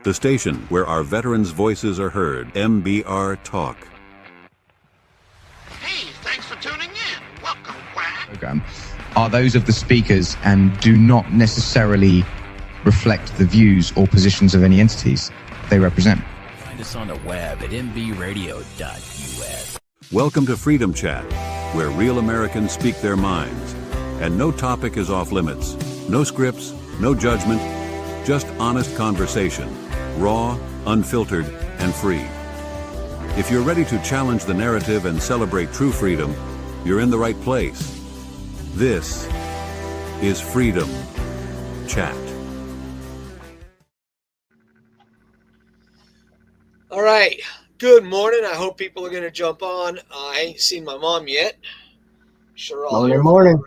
the station where our veterans' voices are heard, MBR Talk. Hey, thanks for tuning in. Welcome, Quack. Program are those of the speakers and do not necessarily reflect the views or positions of any entities they represent. Find us on the web at mbradio.us. Welcome to Freedom Chat, where real Americans speak their minds. And no topic is off limits. No scripts, no judgment, just honest conversation, raw, unfiltered, and free. If you're ready to challenge the narrative and celebrate true freedom, you're in the right place. This is Freedom Chat. All right. Good morning. I hope people are going to jump on. I ain't seen my mom yet. Sure, I'll hear morning.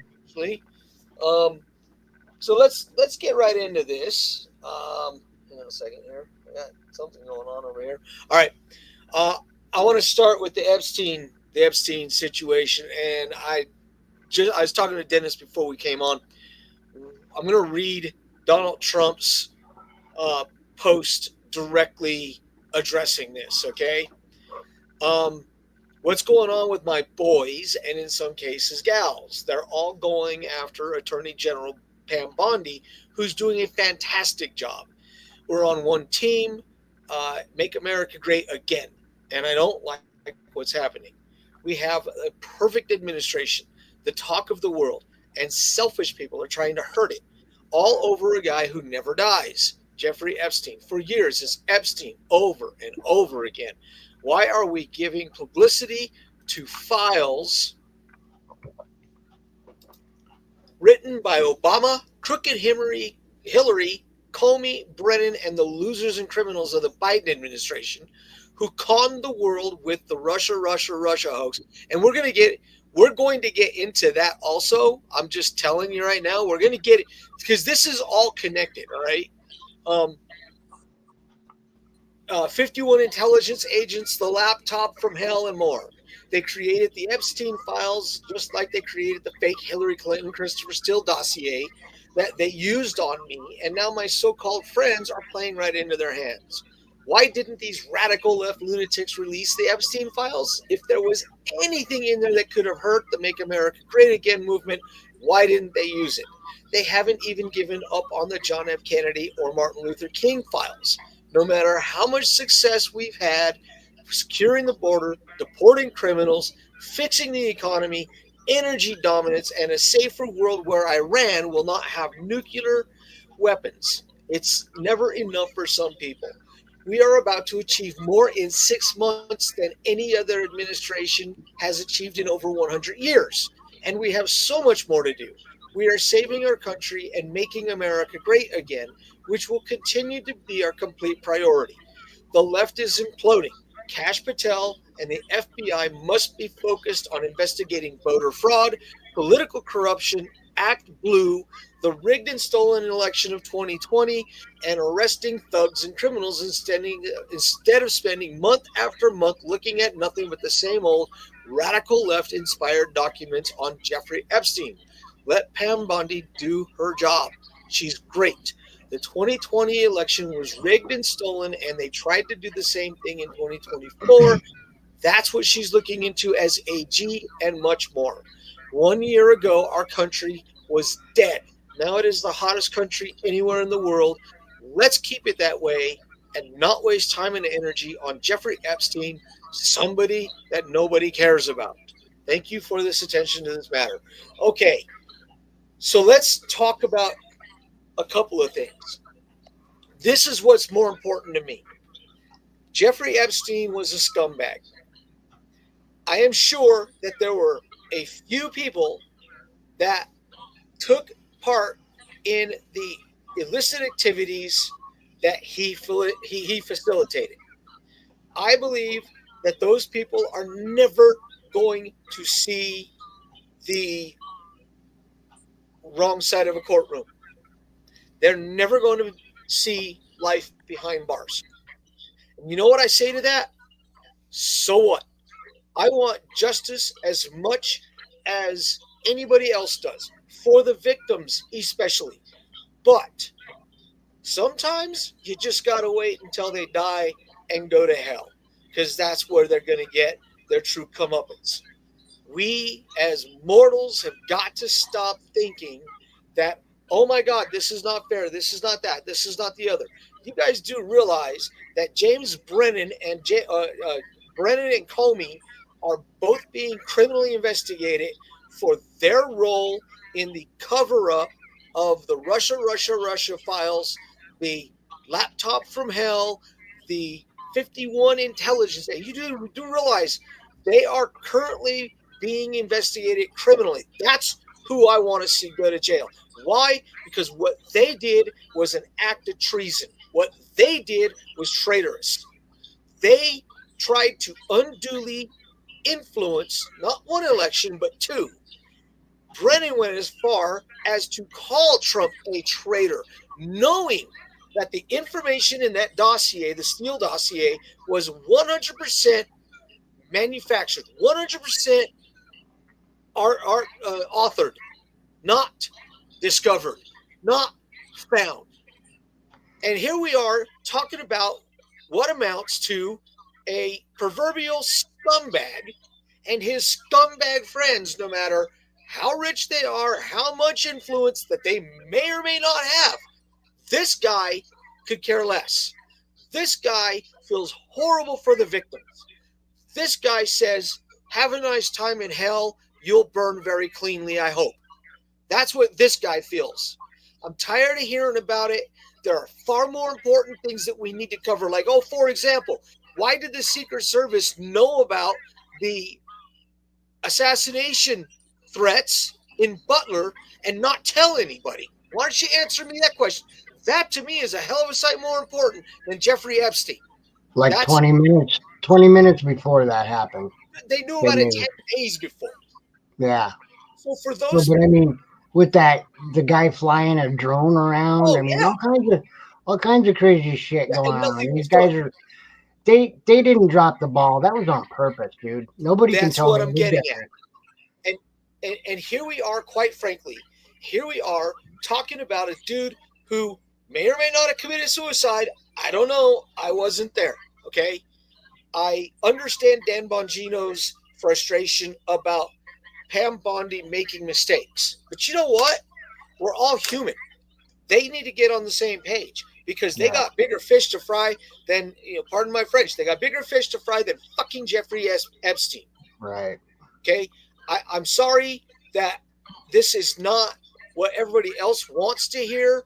So let's get right into this. Hang on a second here. I got something going on over here. All right. I want to start with the Epstein situation, and I was talking to Dennis before we came on. I'm going to read Donald Trump's post directly addressing this, okay? What's going on with my boys, and in some cases gals? They're all going after Attorney General Pam Bondi, who's doing a fantastic job. We're on one team, make America great again. And I don't like what's happening. We have a perfect administration, the talk of the world, and selfish people are trying to hurt it, all over a guy who never dies. Jeffrey Epstein. For years, it's Epstein over and over again. Why are we giving publicity to files written by Obama, crooked Hillary, Comey, Brennan, and the losers and criminals of the Biden administration who conned the world with the Russia hoax? And we're going to get into that also. I'm just telling you right now, we're going to get it because this is all connected, all right? 51 intelligence agents, the laptop from hell, and more. They created the Epstein files just like they created the fake Hillary Clinton, Christopher Steele dossier that they used on me. And now my so-called friends are playing right into their hands. Why didn't these radical left lunatics release the Epstein files? If there was anything in there that could have hurt the Make America Great Again movement, why didn't they use it? They haven't even given up on the John F. Kennedy or Martin Luther King files. No matter how much success we've had securing the border, deporting criminals, fixing the economy, energy dominance, and a safer world where Iran will not have nuclear weapons. It's never enough for some people. We are about to achieve more in 6 months than any other administration has achieved in over 100 years. And we have so much more to do. We are saving our country and making America great again, which will continue to be our complete priority. The left is imploding. Kash Patel and the FBI must be focused on investigating voter fraud, political corruption, Act Blue, the rigged and stolen election of 2020, and arresting thugs and criminals instead of spending month after month looking at nothing but the same old radical left-inspired documents on Jeffrey Epstein. Let Pam Bondi do her job. She's great. The 2020 election was rigged and stolen, and they tried to do the same thing in 2024. That's what she's looking into as AG and much more. 1 year ago, our country was dead. Now it is the hottest country anywhere in the world. Let's keep it that way and not waste time and energy on Jeffrey Epstein, somebody that nobody cares about. Thank you for this attention to this matter. Okay, so let's talk about a couple of things. This is what's more important to me. Jeffrey Epstein was a scumbag. I am sure that there were a few people that took part in the illicit activities that he facilitated. I believe that those people are never going to see the wrong side of a courtroom. They're never going to see life behind bars. And you know what I say to that? So what? I want justice as much as anybody else does, for the victims especially. But Sometimes you just got to wait until they die and go to hell, because that's where they're going to get their true comeuppance. We as mortals have got to stop thinking that, oh my God, this is not fair, this is not that, this is not the other. You guys do realize that James Brennan and Brennan and Comey are both being criminally investigated for their role in the cover up of the Russia files, the laptop from hell, the 51 intelligence. And you do realize they are currently being investigated criminally. That's who I want to see go to jail. Why? Because what they did was an act of treason. What they did was traitorous. They tried to unduly influence not one election, but two. Brennan went as far as to call Trump a traitor, knowing that the information in that dossier, the Steele dossier, was 100% manufactured, 100% authored, not discovered, not found. And here we are talking about what amounts to a proverbial scumbag and his scumbag friends, no matter how rich they are, how much influence that they may or may not have. This guy could care less. This guy feels horrible for the victims. This guy says, have a nice time in hell. You'll burn very cleanly, I hope. That's what this guy feels. I'm tired of hearing about it. There are far more important things that we need to cover. Like, for example, why did the Secret Service know about the assassination threats in Butler and not tell anybody? Why don't you answer me that question? That to me is a hell of a sight more important than Jeffrey Epstein. Like 20 minutes before that happened. They knew about it 10 days before. Yeah. So for those, but I mean, with that, the guy flying a drone around, all kinds of crazy shit going on. These guys are, they didn't drop the ball. That was on purpose, dude. Nobody can tell me. That's what I'm getting at. And here we are, quite frankly, here we are talking about a dude who may or may not have committed suicide. I don't know. I wasn't there. Okay. I understand Dan Bongino's frustration about Pam Bondi making mistakes. But you know what? We're all human. They need to get on the same page because they got bigger fish to fry than, pardon my French, they got bigger fish to fry than fucking Jeffrey Epstein. Right. Okay. I'm sorry that this is not what everybody else wants to hear.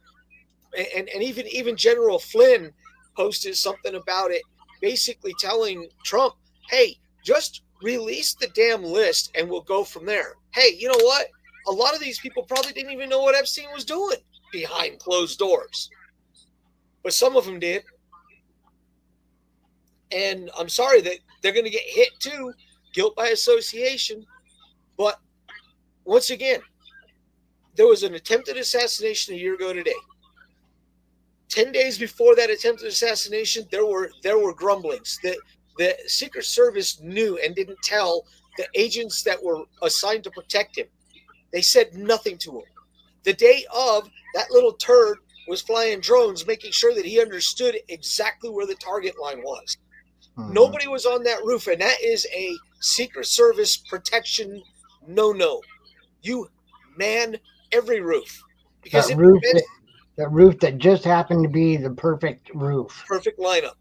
And even General Flynn posted something about it, basically telling Trump, hey, just release the damn list and we'll go from there. Hey, you know what? A lot of these people probably didn't even know what Epstein was doing behind closed doors. But some of them did. And I'm sorry that they're going to get hit too, guilt by association. But once again, there was an attempted assassination a year ago today. 10 days before that attempted assassination, there were grumblings that the Secret Service knew and didn't tell the agents that were assigned to protect him. They said nothing to him. The day of, that little turd was flying drones, making sure that he understood exactly where the target line was. Nobody was on that roof, and that is a Secret Service protection no-no. You man every roof. Because that roof that just happened to be the perfect roof. Perfect lineup.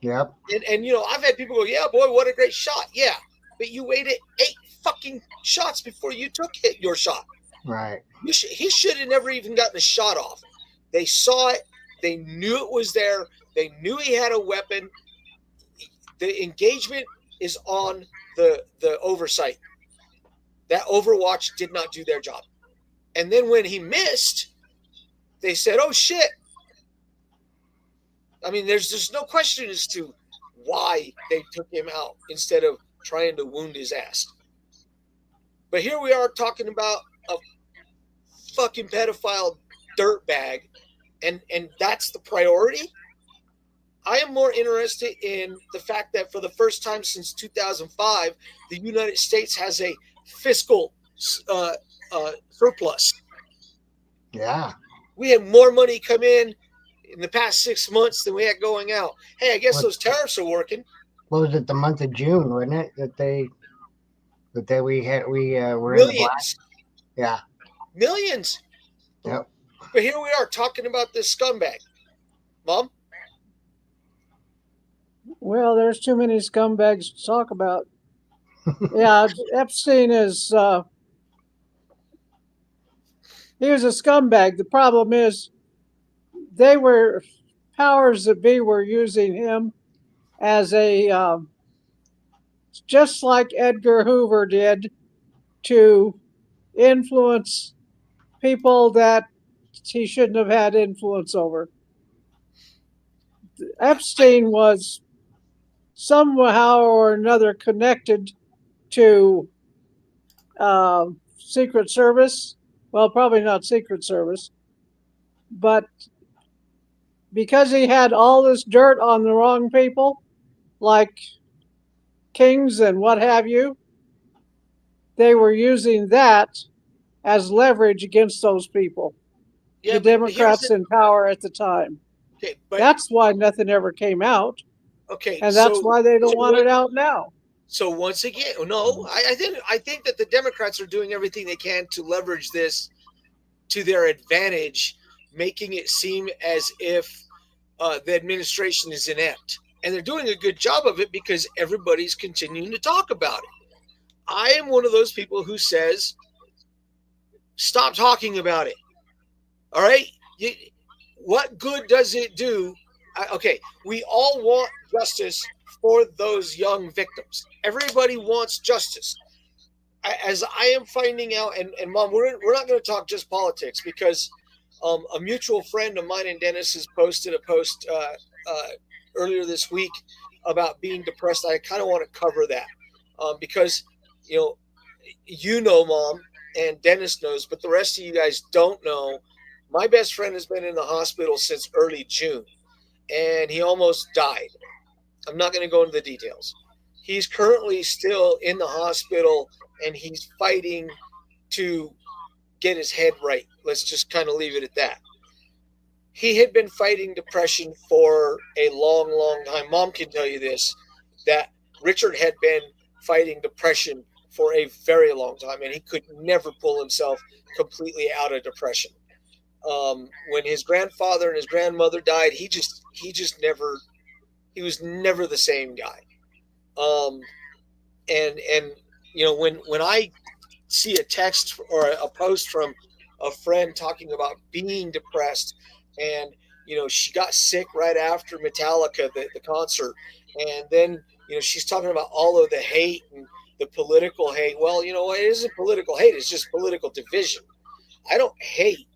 Yep. And I've had people go, yeah, boy, what a great shot. Yeah. But you waited 8 fucking shots before you took your shot. Right. He should have never even gotten a shot off. They saw it. They knew it was there. They knew he had a weapon. The engagement is on the oversight. That Overwatch did not do their job. And then when he missed, they said, oh, shit. I mean, there's no question as to why they took him out instead of trying to wound his ass. But here we are talking about a fucking pedophile dirtbag, and that's the priority. I am more interested in the fact that for the first time since 2005, the United States has a fiscal surplus. Yeah. We had more money come in. in the past 6 months than we had going out. Hey, I guess those tariffs are working. What was it? The month of June, wasn't it? We were in the black. Millions. Yeah. Millions. Yep. But here we are talking about this scumbag. Mom? Well, there's too many scumbags to talk about. Yeah, Epstein is, he was a scumbag. The problem is powers that be were using him as just like Edgar Hoover did, to influence people that he shouldn't have had influence over. Epstein was somehow or another connected to Secret Service. Well, probably not Secret Service, but because he had all this dirt on the wrong people, like kings and what have you, they were using that as leverage against those people, the Democrats in power at the time. Okay, but that's why nothing ever came out. Okay, and that's why they don't want it out now. So once again, no, I think that the Democrats are doing everything they can to leverage this to their advantage, making it seem as if the administration is inept, and they're doing a good job of it because everybody's continuing to talk about it. I am one of those people who says, stop talking about it. All right, what good does it do? Okay, we all want justice for those young victims. Everybody wants justice. As I am finding out, and Mom, we're not going to talk just politics, because a mutual friend of mine and Dennis has posted a post earlier this week about being depressed. I kind of want to cover that because, Mom, and Dennis knows, but the rest of you guys don't know. My best friend has been in the hospital since early June, and he almost died. I'm not going to go into the details. He's currently still in the hospital, and he's fighting to get his head right. Let's just kind of leave it at that. He had been fighting depression for a long, long time. Mom can tell you this, that Richard had been fighting depression for a very long time, and he could never pull himself completely out of depression. When his grandfather and his grandmother died, he was never the same guy. When I see a text or a post from a friend talking about being depressed, and she got sick right after Metallica, the concert, and then she's talking about all of the hate and the political hate. Well, it isn't political hate, it's just political division. I don't hate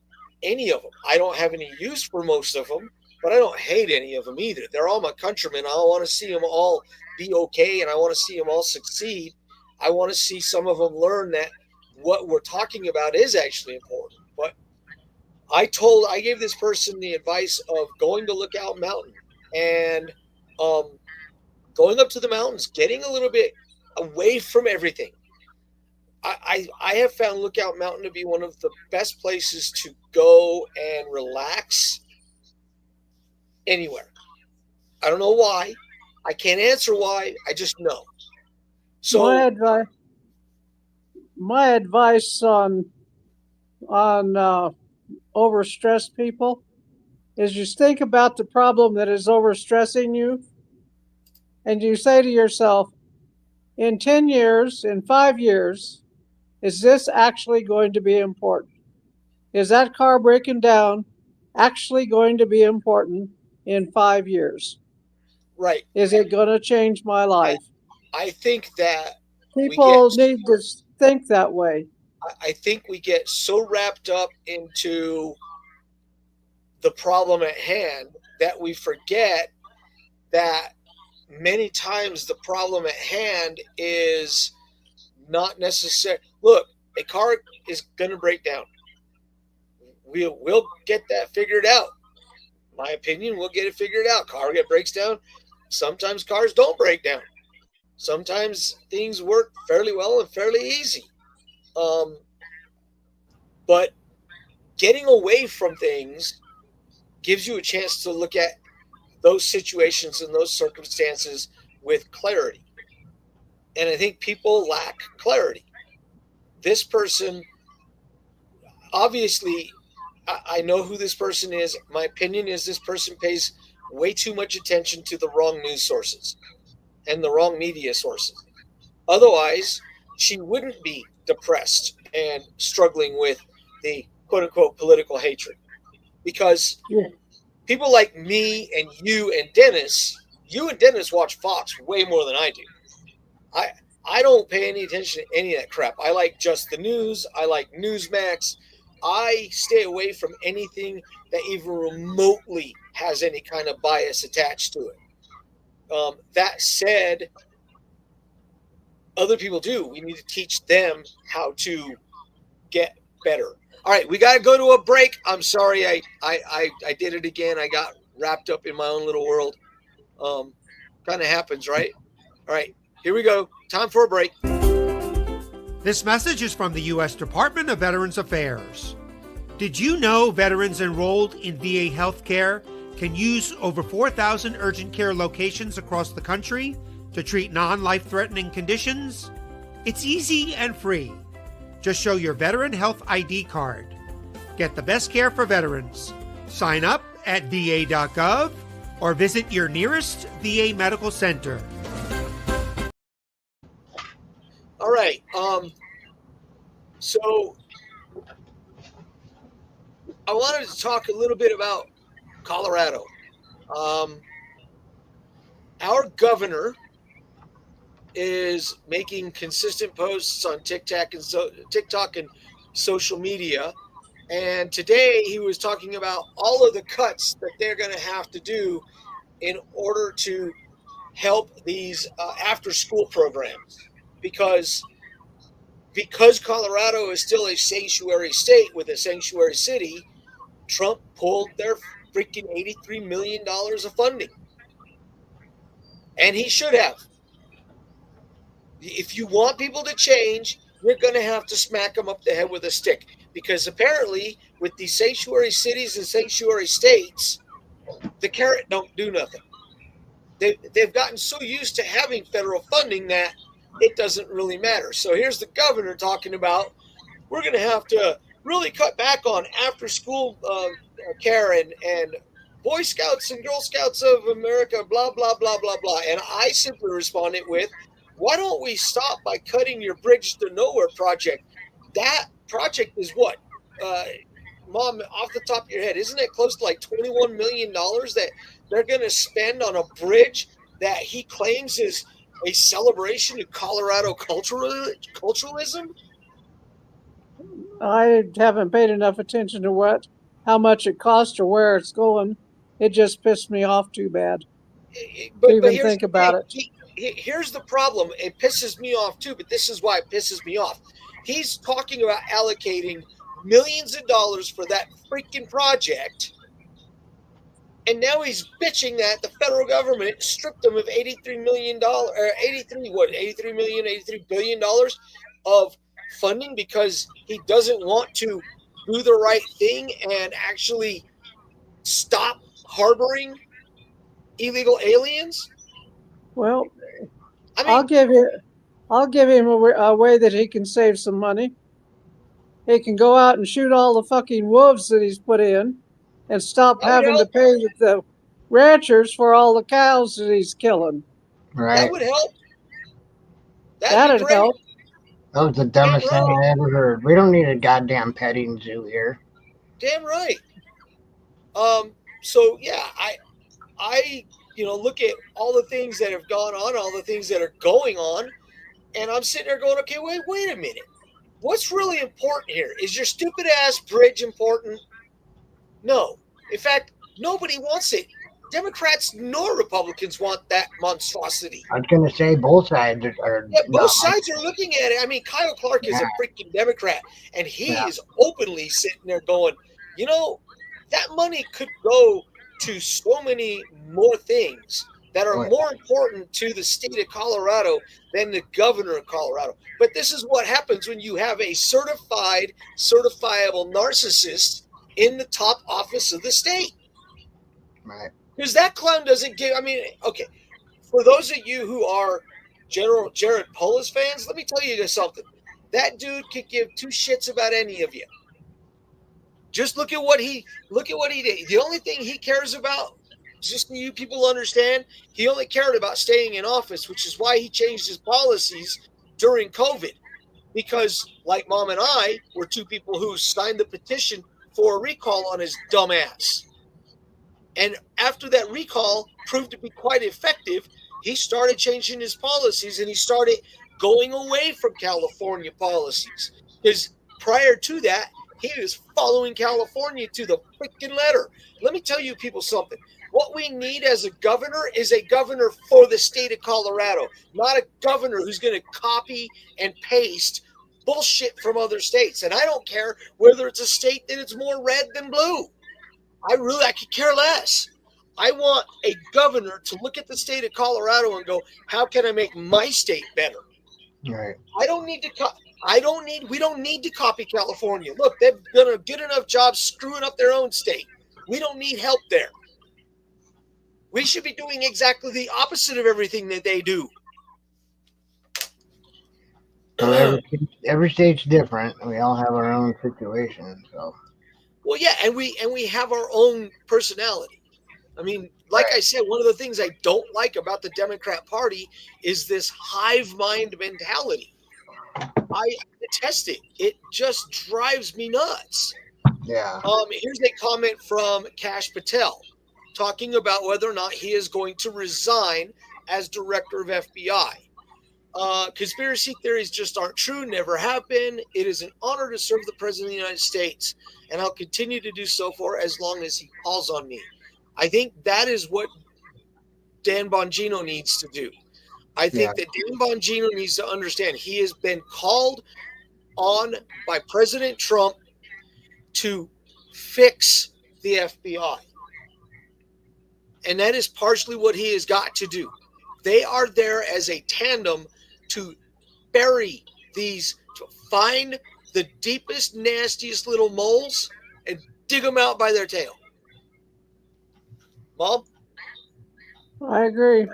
any of them. I don't have any use for most of them, but I don't hate any of them either. They're all my countrymen. I want to see them all be okay, and I want to see them all succeed. I want to see some of them learn that what we're talking about is actually important. But I gave this person the advice of going to Lookout Mountain and going up to the mountains, getting a little bit away from everything. I have found Lookout Mountain to be one of the best places to go and relax anywhere. I don't know why. I can't answer why. I just know. So my advice on overstressed people is just think about the problem that is overstressing you, and you say to yourself, in 10 years, in 5 years, is this actually going to be important? Is that car breaking down actually going to be important in 5 years? Right. Is it going to change my life? I think that people need to think that way. I think we get so wrapped up into the problem at hand that we forget that many times the problem at hand is not necessary. Look, a car is going to break down. We'll get that figured out. In my opinion, we'll get it figured out. Car breaks down. Sometimes cars don't break down. Sometimes things work fairly well and fairly easy. But getting away from things, gives you a chance to look at those situations and those circumstances with clarity. And I think people lack clarity. This person, obviously, I know who this person is. My opinion is this person pays way too much attention to the wrong news sources and the wrong media sources. Otherwise, she wouldn't be depressed and struggling with the quote unquote political hatred. Because people like me and you and Dennis watch Fox way more than I do. I don't pay any attention to any of that crap. I like Just the News. I like Newsmax. I stay away from anything that even remotely has any kind of bias attached to it. That said, other people do. We need to teach them how to get better. All right, we got to go to a break. I'm sorry, I did it again. I got wrapped up in my own little world. Kind of happens, right? All right, here we go. Time for a break. This message is from the U.S. Department of Veterans Affairs. Did you know veterans enrolled in VA healthcare can use over 4,000 urgent care locations across the country to treat non-life-threatening conditions? It's easy and free. Just show your Veteran Health ID card. Get the best care for veterans. Sign up at va.gov or visit your nearest VA medical center. All right. So I wanted to talk a little bit about Colorado. Our governor is making consistent posts on TikTok and social media. And today he was talking about all of the cuts that they're going to have to do in order to help these after-school programs. Because Colorado is still a sanctuary state with a sanctuary city, Trump pulled their freaking $83 million of funding. And he should have. If you want people to change, you're going to have to smack them up the head with a stick. Because apparently, with these sanctuary cities and sanctuary states, the carrot don't do nothing. They've gotten so used to having federal funding that it doesn't really matter. So here's the governor talking about, we're going to have to really cut back on after-school care and Boy Scouts and Girl Scouts of America, blah, blah, blah, blah, blah. And I simply responded with, why don't we stop by cutting your Bridge to Nowhere project? That project is what? Mom, off the top of your head, isn't it close to like $21 million that they're going to spend on a bridge that he claims is a celebration of Colorado culturalism? I haven't paid enough attention to how much it costs or where it's going. It just pissed me off too bad to even think about it. Here's the problem. It pisses me off too, but this is why it pisses me off. He's talking about allocating millions of dollars for that freaking project, and now he's bitching that the federal government stripped him of $83 million of funding because he doesn't want to do the right thing and actually stop harboring illegal aliens. Well, I mean, I'll give him a way that he can save some money. He can go out and shoot all the fucking wolves that he's put in and stop having to pay the ranchers for all the cows that he's killing. Right. That would help. That'd help. That was the dumbest thing I ever heard. We don't need a goddamn petting zoo here. Damn right. So yeah, I look at all the things that have gone on, all the things that are going on, and I'm sitting there going, okay, wait a minute. What's really important here? Is your stupid ass bridge important? No. In fact, nobody wants it. Democrats nor Republicans want that monstrosity. I was going to say both sides are. Yeah, both sides are looking at it. I mean, Kyle Clark is a freaking Democrat, and he is openly sitting there going, that money could go to so many more things that are more important to the state of Colorado than the governor of Colorado. But this is what happens when you have a certifiable narcissist in the top office of the state. Right. Because that clown doesn't give. I mean, okay, for those of you who are General Jared Polis fans, let me tell you something. That dude could give two shits about any of you. Just look at what he did. The only thing he cares about, just so you people understand, he only cared about staying in office, which is why he changed his policies during COVID. Because, like Mom and I, were two people who signed the petition for a recall on his dumb ass. And after that recall proved to be quite effective, he started changing his policies and he started going away from California policies. Because prior to that, he was following California to the freaking letter. Let me tell you people something. What we need as a governor is a governor for the state of Colorado, not a governor who's going to copy and paste bullshit from other states. And I don't care whether it's a state that is more red than blue. I could care less. I want a governor to look at the state of Colorado and go, how can I make my state better? Right. We don't need to copy California. Look, they've done a good enough job screwing up their own state. We don't need help there. We should be doing exactly the opposite of everything that they do. So every state's different. We all have our own situation. So. Well, yeah, and we have our own personality. I mean, like I said, one of the things I don't like about the Democrat Party is this hive mind mentality. I detest it. It just drives me nuts. Yeah. Here's a comment from Kash Patel talking about whether or not he is going to resign as director of FBI. Conspiracy theories just aren't true, never have been. It is an honor to serve the President of the United States, and I'll continue to do so for as long as he calls on me. I think that is what Dan Bongino needs to do. I think that Dan Bongino needs to understand he has been called on by President Trump to fix the FBI. And that is partially what he has got to do. They are there as a tandem to bury these, to find the deepest, nastiest little moles and dig them out by their tail. Mom? I agree.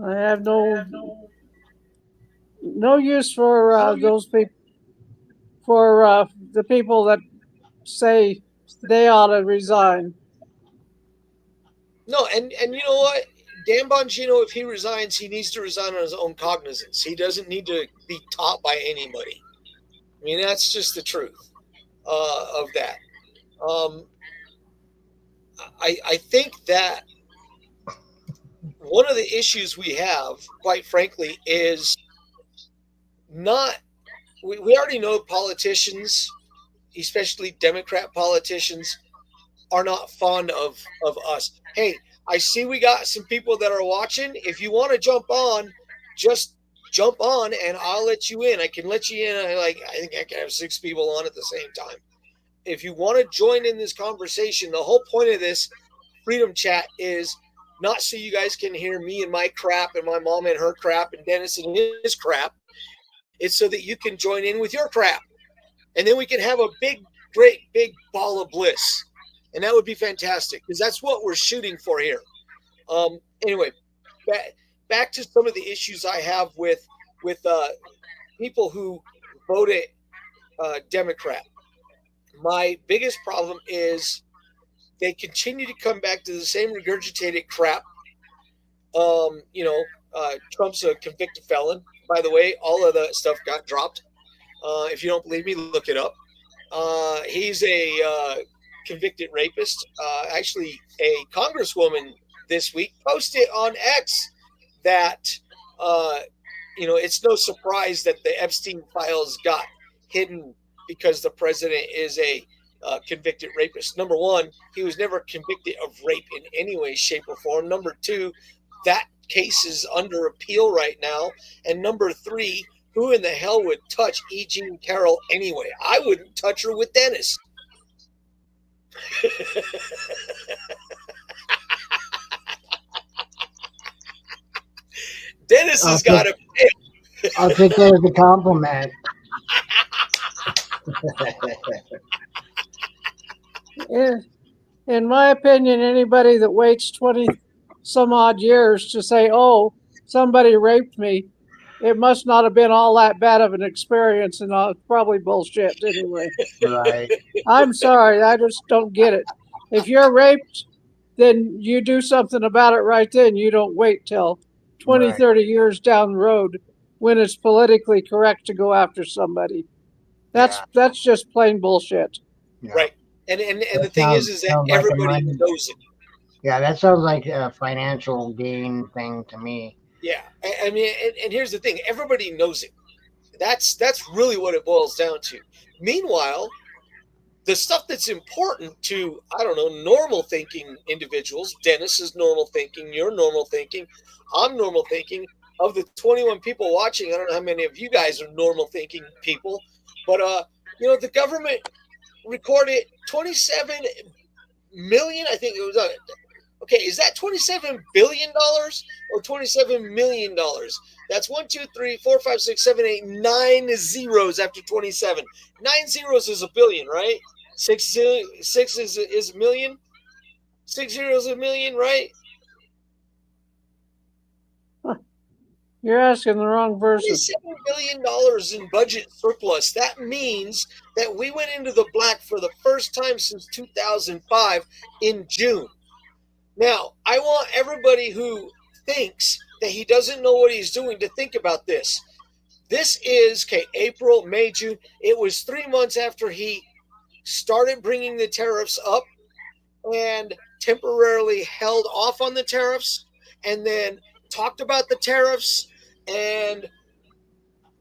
I have no use for those people, for the people that say they ought to resign. No, and you know what? Dan Bongino, if he resigns, he needs to resign on his own cognizance. He doesn't need to be taught by anybody. I mean, that's just the truth of that. I think that one of the issues we have, quite frankly, is not – we already know politicians, especially Democrat politicians, are not fond of us. Hey, I see we got some people that are watching. If you want to jump on, just jump on and I'll let you in. I can let you in. I think I can have 6 people on at the same time. If you want to join in this conversation, the whole point of this Freedom Chat is not so you guys can hear me and my crap and my mom and her crap and Dennis and his crap. It's so that you can join in with your crap. And then we can have a great big ball of bliss. And that would be fantastic because that's what we're shooting for here. Anyway, back to some of the issues I have with people who voted Democrat. My biggest problem is they continue to come back to the same regurgitated crap. Trump's a convicted felon. By the way, all of that stuff got dropped. If you don't believe me, look it up. He's a convicted rapist. Actually, a congresswoman this week posted on X that, it's no surprise that the Epstein files got hidden because the president is a convicted rapist. Number one, he was never convicted of rape in any way, shape, or form. Number two, that case is under appeal right now. And number three, who in the hell would touch E. Jean Carroll anyway? I wouldn't touch her with Dennis. Dennis has got a pimp. I'll take that as a compliment. In my opinion, anybody that waits 20 some odd years to say, oh, somebody raped me, it must not have been all that bad of an experience, and it's probably bullshit anyway. Right. I'm sorry, I just don't get it. If you're raped, then you do something about it right then. You don't wait till 20, Right. 30 years down the road when it's politically correct to go after somebody. That's just plain bullshit. Yeah. Right. And the That thing is that sounds like a everybody money. knows it. Yeah, that sounds like a financial gain thing to me. Yeah. I mean, and here's the thing: everybody knows it. That's really what it boils down to. Meanwhile, the stuff that's important to, I don't know, normal thinking individuals, Dennis is normal thinking, you're normal thinking, I'm normal thinking. Of the 21 people watching, I don't know how many of you guys are normal thinking people, but the government recorded 27 million, I think it was okay, is that $27 billion or $27 million? That's 1, 2, 3, 4, 5, 6, 7, 8, 9 zeros after 27. 9 zeros is a billion, right? Six is a million. 6 zeros a million, right? You're asking the wrong person. $27 billion in budget surplus. That means that we went into the black for the first time since 2005 in June. Now, I want everybody who thinks that he doesn't know what he's doing to think about this. This is, April, May, June. It was 3 months after he started bringing the tariffs up and temporarily held off on the tariffs and then talked about the tariffs. And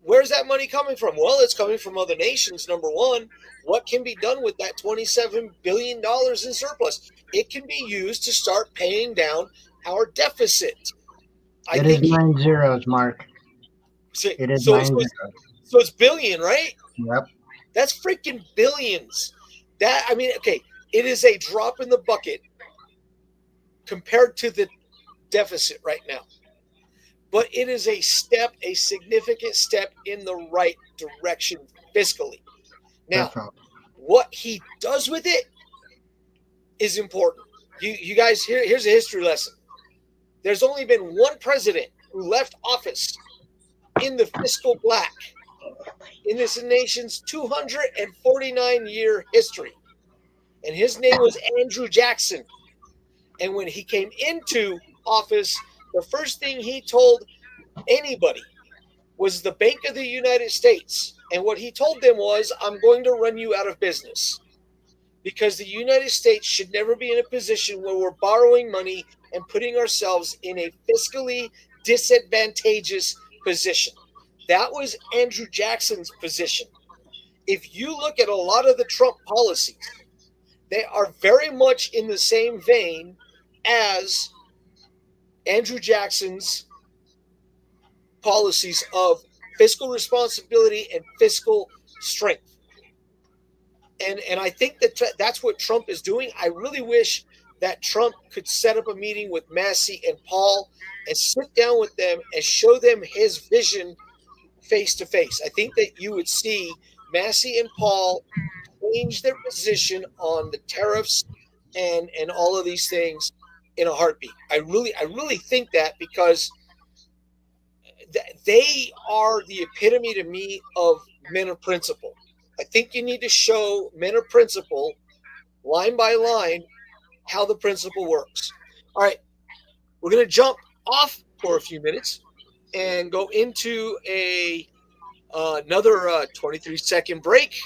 where's that money coming from? Well, it's coming from other nations, number one. What can be done with that $27 billion in surplus? It can be used to start paying down our deficit. It is 9 zeros, Mark. It is 9 zeros. So it's billion, right? Yep. That's freaking billions. It is a drop in the bucket compared to the deficit right now. But it is a significant step in the right direction fiscally. Now, what he does with it is important. You guys, here's a history lesson. There's only been one president who left office in the fiscal black in this nation's 249-year history. And his name was Andrew Jackson. And when he came into office, the first thing he told anybody was the Bank of the United States. And what he told them was, I'm going to run you out of business. Because the United States should never be in a position where we're borrowing money and putting ourselves in a fiscally disadvantageous position. That was Andrew Jackson's position. If you look at a lot of the Trump policies, they are very much in the same vein as Andrew Jackson's policies of fiscal responsibility and fiscal strength. And I think that's what Trump is doing. I really wish that Trump could set up a meeting with Massey and Paul and sit down with them and show them his vision face to face. I think that you would see Massey and Paul change their position on the tariffs and all of these things in a heartbeat. I really think that, because they are the epitome to me of men of principle. I think you need to show men of principle, line by line, how the principle works. All right, we're going to jump off for a few minutes and go into another 23-second break.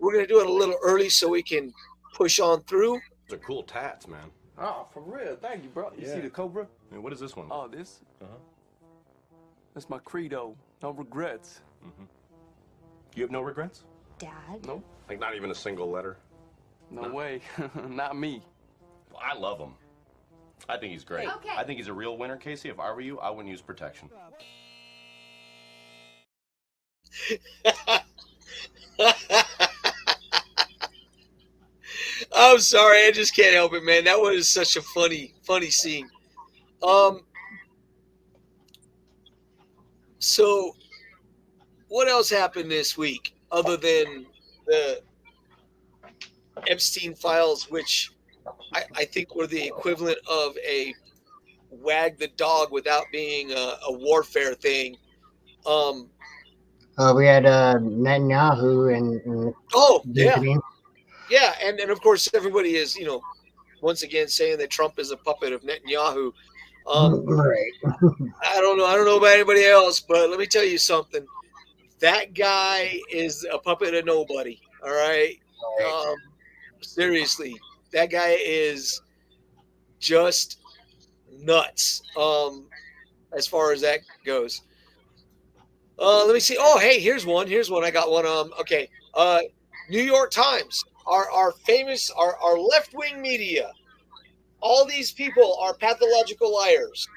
We're going to do it a little early so we can push on through. Those are cool tats, man. Oh, for real. Thank you, bro. You see the Cobra? And what is this one? Oh, this? That's my credo. No regrets. You have no regrets? Dad? Nope. Like not even a single letter? No way. Not me. Well, I love him. I think he's great. Okay. I think he's a real winner, Casey. If I were you, I wouldn't use protection. I'm sorry, I just can't help it, man. That was such a funny scene. So what else happened this week other than Epstein files, which I think were the equivalent of a wag the dog without being a warfare thing. Um, We had Netanyahu and oh yeah, visiting. yeah, and of course everybody is once again saying that Trump is a puppet of Netanyahu. Right. I don't know about anybody else, but let me tell you something. That guy is a puppet of nobody. All right. Um, Seriously, that guy is just nuts. As far as that goes. Let me see. Oh, hey, here's one. Here's one. I got one. Okay. New York Times, our famous, our left wing media. All these people are pathological liars.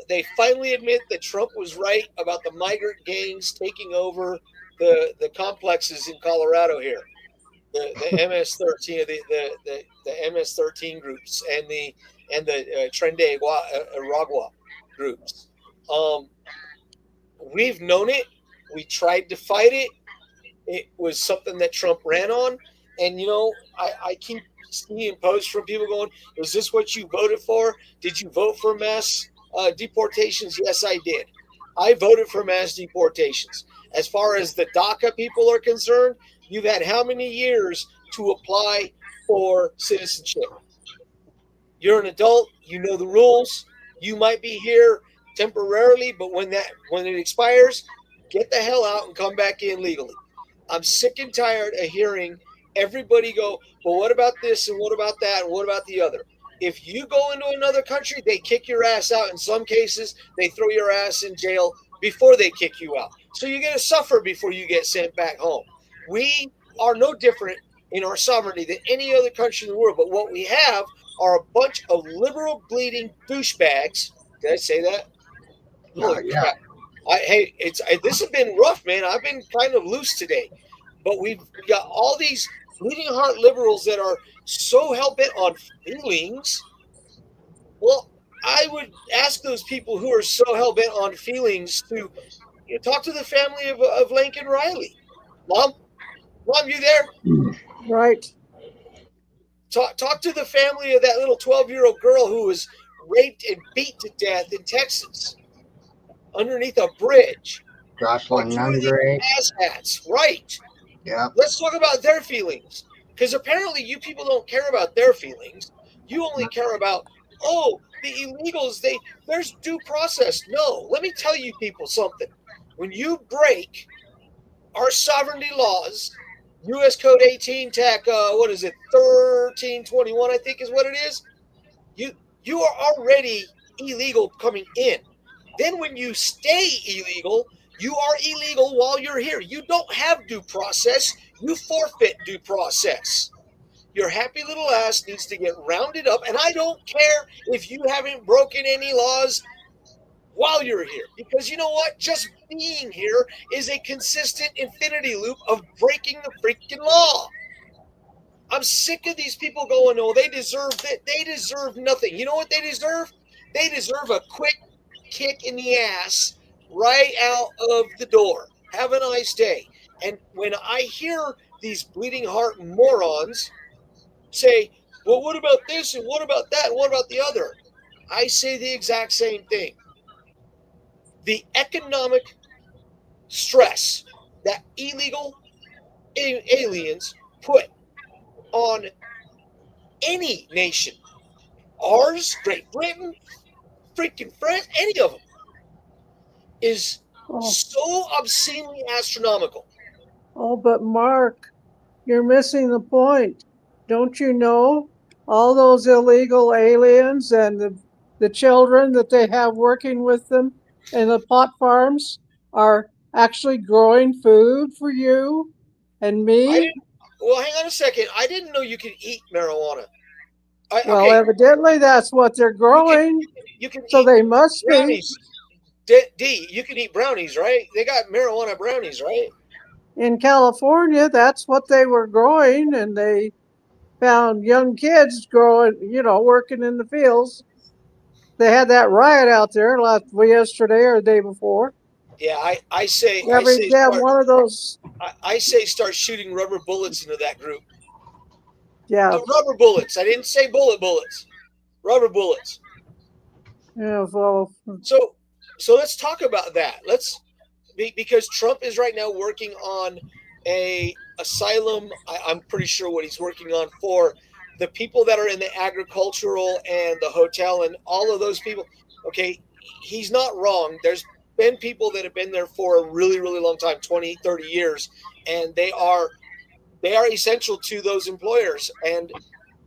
They finally admit that Trump was right about the migrant gangs taking over the complexes in Colorado here. The MS-13, the MS-13 groups and the Trende Aragua groups. We've known it. We tried to fight it. It was something that Trump ran on, and I keep seeing posts from people going, "Is this what you voted for? Did you vote for mass deportations?" Yes, I did. I voted for mass deportations. As far as the DACA people are concerned, you've had how many years to apply for citizenship? You're an adult. You know the rules. You might be here temporarily, but when it expires, get the hell out and come back in legally. I'm sick and tired of hearing everybody go, well, what about this and what about that and what about the other? If you go into another country, they kick your ass out. In some cases, they throw your ass in jail before they kick you out. So you're going to suffer before you get sent back home. We are no different in our sovereignty than any other country in the world. But what we have are a bunch of liberal bleeding douchebags. Did I say that? Holy Yeah. crap. This has been rough, man. I've been kind of loose today. But we got all these bleeding heart liberals that are so hell bent on feelings. Well, I would ask those people who are so hell bent on feelings to talk to the family of Lincoln Riley. Mom, you there? Right. Talk to the family of that little 12-year-old girl who was raped and beat to death in Texas underneath a bridge. Jocelyn Two of these Nundrake. asshats, right? Yeah. Let's talk about their feelings, because apparently you people don't care about their feelings. You only care about, oh, the illegals. There's due process. No, let me tell you people something. When you break our sovereignty laws, U.S. Code 18 TAC, what is it, 1321, I think is what it is. You are already illegal coming in. Then when you stay illegal, you are illegal while you're here. You don't have due process. You forfeit due process. Your happy little ass needs to get rounded up. And I don't care if you haven't broken any laws while you're here. Because you know what? Just being here is a consistent infinity loop of breaking the freaking law. I'm sick of these people going, oh, they deserve that. They deserve nothing. You know what they deserve? They deserve a quick kick in the ass right out of the door. Have a nice day. And when I hear these bleeding heart morons say, well, what about this and what about that and what about the other? I say the exact same thing. The economic stress that illegal aliens put on any nation, ours, Great Britain, freaking France, any of them, is so obscenely astronomical. Oh, but Mark, you're missing the point. Don't you know all those illegal aliens and the children that they have working with them in the pot farms are actually growing food for you and me? Well, hang on a second. I didn't know you could eat marijuana. Well, evidently that's what they're growing. You can so eat they must brownies. D, you can eat brownies, right? They got marijuana brownies, right? In California, that's what they were growing, and they found young kids growing, working in the fields. They had that riot out there yesterday or the day before. Yeah, I say one of those. I say start shooting rubber bullets into that group. Yeah. The rubber bullets. I didn't say bullets. Rubber bullets. Yeah. Well. So let's talk about that. Because Trump is right now working on a asylum. I'm pretty sure what he's working on for the people that are in the agricultural and the hotel and all of those people. Okay, he's not wrong. There's been people that have been there for a really, really long time, 20, 30 years, and they are essential to those employers. And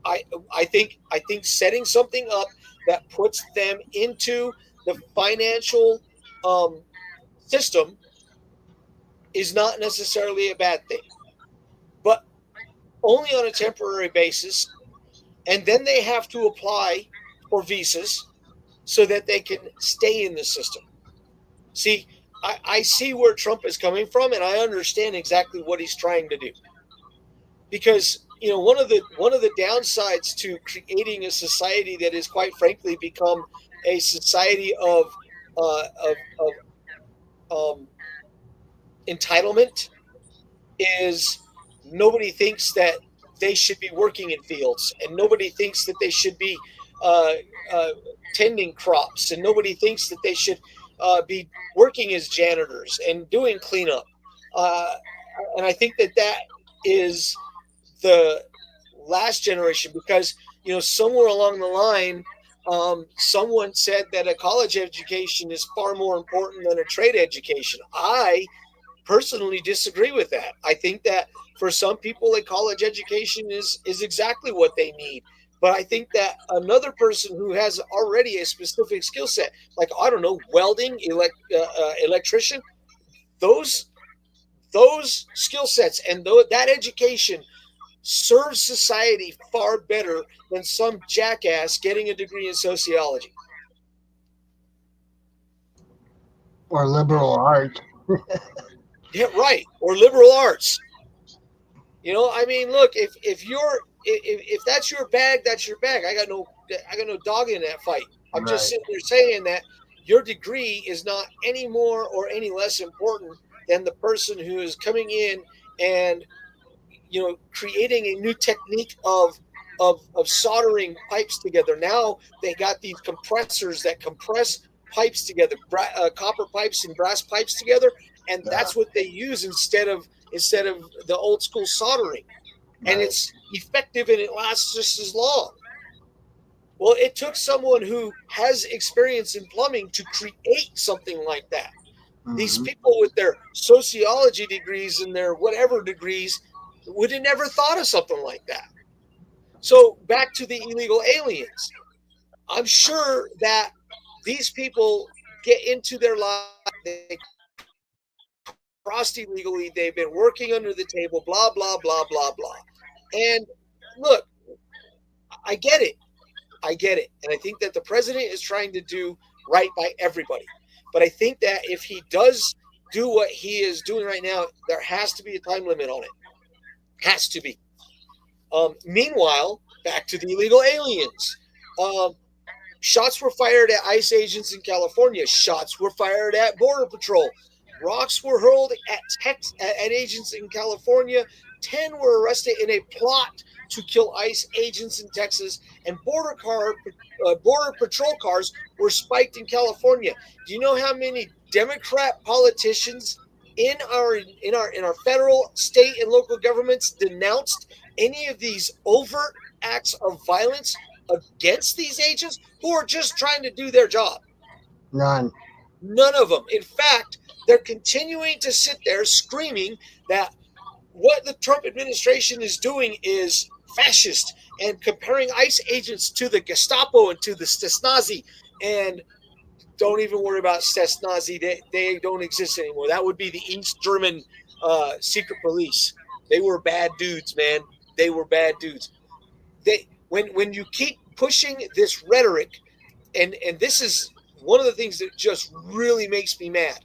I think setting something up that puts them into the financial system is not necessarily a bad thing, but only on a temporary basis. And then they have to apply for visas so that they can stay in the system. See, I see where Trump is coming from, and I understand exactly what he's trying to do. Because one of the downsides to creating a society that is quite frankly become a society of entitlement is nobody thinks that they should be working in fields, and nobody thinks that they should be uh, uh, tending crops, and nobody thinks that they should be working as janitors and doing cleanup. Uh, and I think that that is the last generation, because somewhere along the line, someone said that a college education is far more important than a trade education. I personally disagree with that. I think that for some people, a college education is exactly what they need. But I think that another person who has already a specific skill set, like I don't know, welding, electrician, those skill sets and that education serves society far better than some jackass getting a degree in sociology or liberal arts. Yeah, right. Or liberal arts. I mean, look, if that's your bag, that's your bag. I got no dog in that fight. I'm just Right. sitting there saying that your degree is not any more or any less important than the person who is coming in and creating a new technique of soldering pipes together. Now they got these compressors that compress pipes together, copper pipes and brass pipes together, and Yeah. that's what they use instead of the old school soldering. And Right. it's effective and it lasts just as long. Well, it took someone who has experience in plumbing to create something like that. These Hmm. people with their sociology degrees and their whatever degrees would have never thought of something like that. So back to the illegal aliens. I'm sure that these people get into their life, they crossed illegally, they've been working under the table, blah, blah, blah, blah, blah. And look, I get it. I get it. And I think that the president is trying to do right by everybody. But I think that if he does do what he is doing right now, there has to be a time limit on it. Has to be. Meanwhile, back to the illegal aliens. Um, Shots were fired at ICE agents in California. Shots were fired at Border Patrol. Rocks were hurled at agents in California. 10 were arrested in a plot to kill ICE agents in Texas, and border patrol cars were spiked in California. Do you know how many Democrat politicians in our federal, state, and local governments denounced any of these overt acts of violence against these agents who are just trying to do their job? None. None of them. In fact, they're continuing to sit there screaming that what the Trump administration is doing is fascist and comparing ICE agents to the Gestapo and to the Stasi. And don't even worry about Stasi. They don't exist anymore. That would be the East German secret police. They were bad dudes, man. They were bad dudes. When you keep pushing this rhetoric, and this is one of the things that just really makes me mad.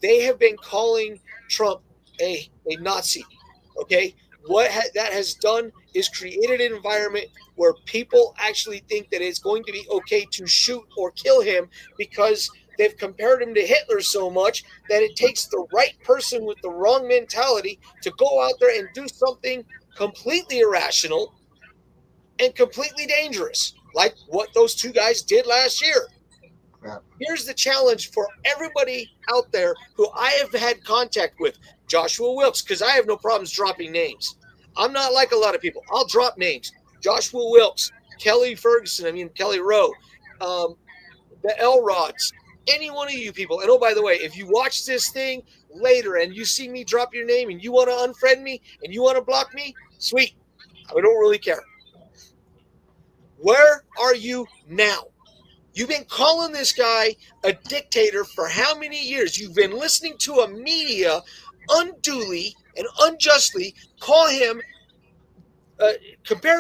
They have been calling Trump a Nazi. Okay, that has done is created an environment where people actually think that it's going to be okay to shoot or kill him because they've compared him to Hitler so much that it takes the right person with the wrong mentality to go out there and do something completely irrational and completely dangerous, like what those two guys did last year. Yeah. Here's the challenge for everybody out there who I have had contact with. Joshua Wilkes, because I have no problems dropping names. I'm not like a lot of people. I'll drop names. Joshua Wilkes, Kelly Rowe, the Elrods, any one of you people. And oh, by the way, if you watch this thing later and you see me drop your name and you want to unfriend me and you want to block me, sweet. I don't really care. Where are you now? You've been calling this guy a dictator for how many years? You've been listening to a media unduly and unjustly compare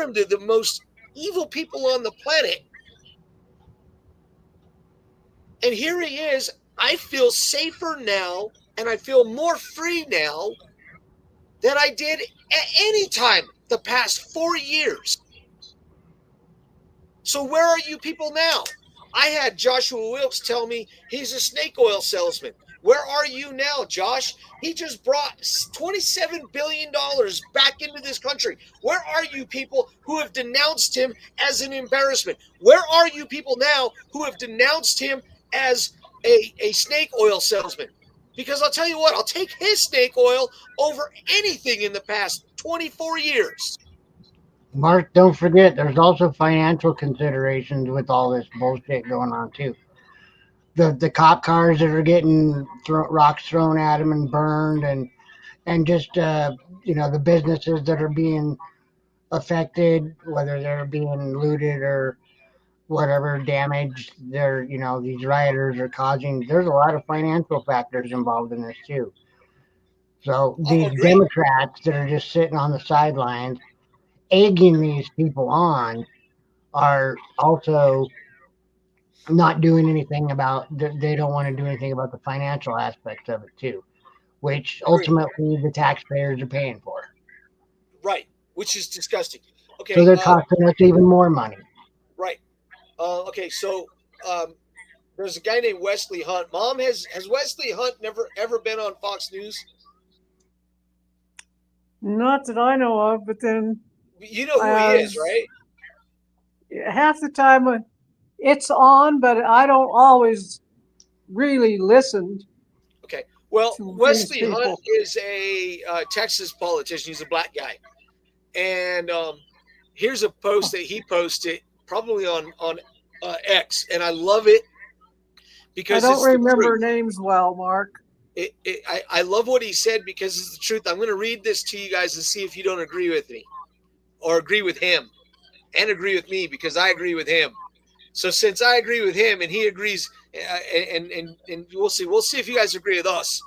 him to the most evil people on the planet. And here he is. I feel safer now and I feel more free now than I did at any time the past 4 years. So where are you people now? I had Joshua Wilkes tell me he's a snake oil salesman. Where are you now, Josh? He just brought $27 billion back into this country. Where are you people who have denounced him as an embarrassment? Where are you people now who have denounced him as a snake oil salesman? Because I'll tell you what, I'll take his snake oil over anything in the past 24 years. Mark, don't forget, there's also financial considerations with all this bullshit going on too. The cop cars that are getting rocks thrown at them and burned, and just the businesses that are being affected, whether they're being looted or whatever damage these rioters are causing. There's a lot of financial factors involved in this too. So these Democrats that are just sitting on the sidelines egging these people on are also not doing anything about, they don't want to do anything about the financial aspects of it too, which ultimately the taxpayers are paying for. Right, which is disgusting. Okay, so they're costing us even more money. Right. Okay, so there's a guy named Wesley Hunt. Mom, has Wesley Hunt never ever been on Fox News? Not that I know of, but then you know who he is, right? Half the time it's on, but I don't always really listen. Okay. Well, Wesley Hunt is a Texas politician. He's a black guy. And here's a post that he posted probably on X, and I love it because I don't remember names well, Mark. I love what he said because it's the truth. I'm going to read this to you guys and see if you don't agree with me or agree with him and agree with me, because I agree with him. So since I agree with him and he agrees, and we'll see if you guys agree with us.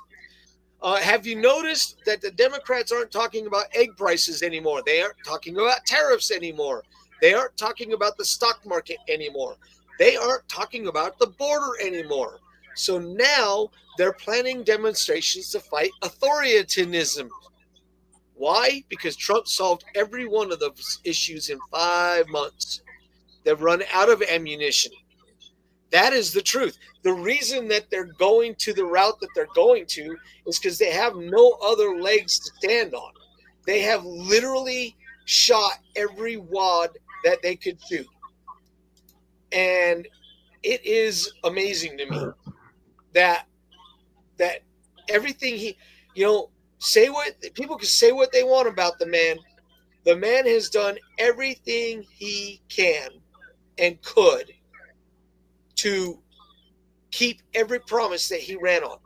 Have you noticed that the Democrats aren't talking about egg prices anymore? They aren't talking about tariffs anymore. They aren't talking about the stock market anymore. They aren't talking about the border anymore. So now they're planning demonstrations to fight authoritarianism. Why? Because Trump solved every one of those issues in 5 months. They've run out of ammunition. That is the truth. The reason that they're going to the route that they're going to is because they have no other legs to stand on. They have literally shot every wad that they could shoot. And it is amazing to me that everything say what people can say what they want about the man. The man has done everything he can and could to keep every promise that he ran on.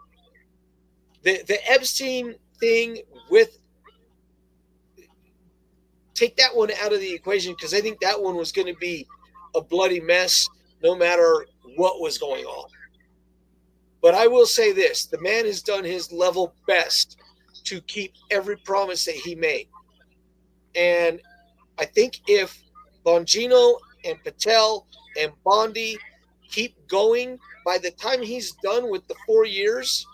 The Epstein thing, take that one out of the equation, because I think that one was going to be a bloody mess no matter what was going on. But I will say this, the man has done his level best to keep every promise that he made. And I think if Bongino and Patel and Bondi keep going, by the time he's done with the 4 years,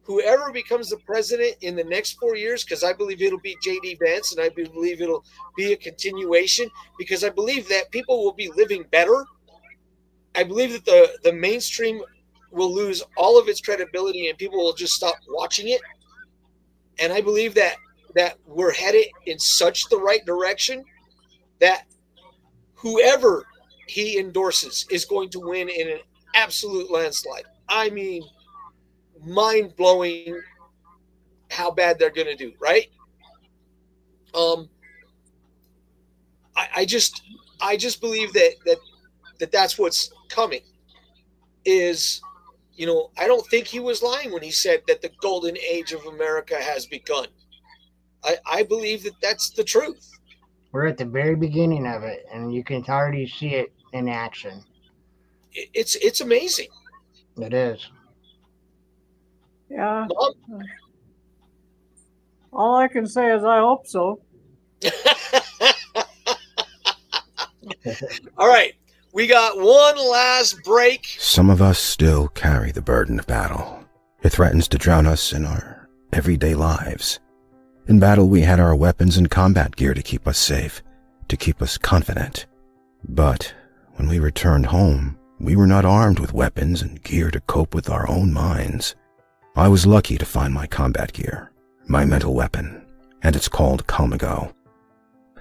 whoever becomes the president in the next 4 years, because I believe it'll be J.D. Vance, and I believe it'll be a continuation, because I believe that people will be living better. I believe that the mainstream will lose all of its credibility and people will just stop watching it. And I believe that we're headed in such the right direction that whoever he endorses is going to win in an absolute landslide. I mean, mind blowing how bad they're going to do, right? I just believe that's what's coming. Is, I don't think he was lying when he said that the golden age of America has begun. I believe that that's the truth. We're at the very beginning of it, and you can already see it in action. It's amazing. It is. Yeah. All I can say is I hope so. All right. We got one last break. Some of us still carry the burden of battle. It threatens to drown us in our everyday lives. In battle, we had our weapons and combat gear to keep us safe, to keep us confident. But when we returned home, we were not armed with weapons and gear to cope with our own minds. I was lucky to find my combat gear, my mental weapon, and it's called Calmago.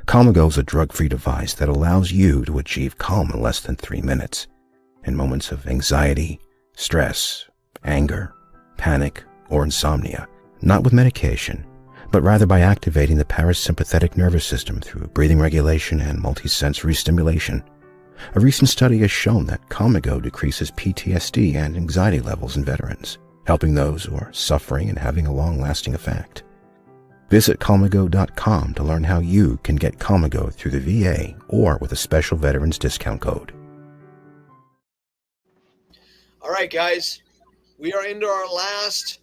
Calmago is a drug-free device that allows you to achieve calm in less than 3 minutes, in moments of anxiety, stress, anger, panic, or insomnia, not with medication, but rather by activating the parasympathetic nervous system through breathing regulation and multisensory stimulation. A recent study has shown that Calmago decreases PTSD and anxiety levels in veterans, helping those who are suffering and having a long-lasting effect. Visit Calmago.com to learn how you can get Calmago through the VA or with a special veterans discount code. All right, guys. We are into our last